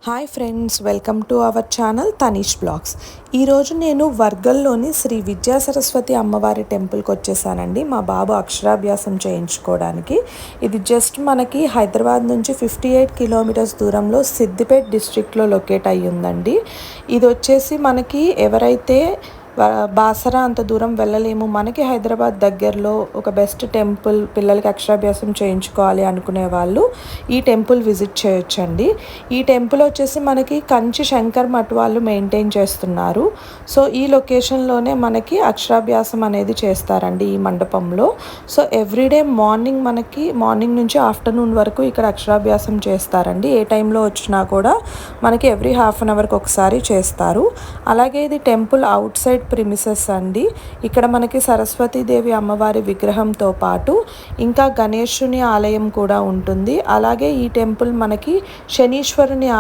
Hi friends, welcome to our channel Tanish blogs. ఈరోజు నేను వర్గల్లోని శ్రీ విద్యా సరస్వతి అమ్మవారి టెంపుల్కి వచ్చేసానండి మా బాబు అక్షరాభ్యాసం చేయించుకోవడానికి. ఇది జస్ట్ మనకి హైదరాబాద్ నుంచి 58 కిలోమీటర్స్ దూరంలో సిద్దిపేట డిస్ట్రిక్ట్లో లొకేట్ అయ్యి ఉందండి. ఇది వచ్చేసి మనకి ఎవరైతే బాసరా అంత దూరం వెళ్ళలేము, మనకి హైదరాబాద్ దగ్గరలో ఒక బెస్ట్ టెంపుల్ పిల్లలకి అక్షరాభ్యాసం చేయించుకోవాలి అనుకునే వాళ్ళు ఈ టెంపుల్ విజిట్ చేయొచ్చండి. ఈ టెంపుల్ వచ్చేసి మనకి కంచి శంకర్ మఠ్ వాళ్ళు మెయింటైన్ చేస్తున్నారు. సో ఈ లొకేషన్లోనే మనకి అక్షరాభ్యాసం అనేది చేస్తారండి ఈ మండపంలో. సో ఎవ్రీడే మార్నింగ్ నుంచి ఆఫ్టర్నూన్ వరకు ఇక్కడ అక్షరాభ్యాసం చేస్తారండి. ఏ టైంలో వచ్చినా కూడా మనకి ఎవ్రీ హాఫ్ అన్ అవర్కి ఒకసారి చేస్తారు. అలాగే ఇది టెంపుల్ అవుట్ సైడ్ ప్రిమిసెస్ అండి. ఇక్కడ మనకి సరస్వతీదేవి అమ్మవారి విగ్రహంతో పాటు ఇంకా గణేశుని ఆలయం కూడా ఉంటుంది. అలాగే ఈ టెంపుల్ మనకి శనీశ్వరుని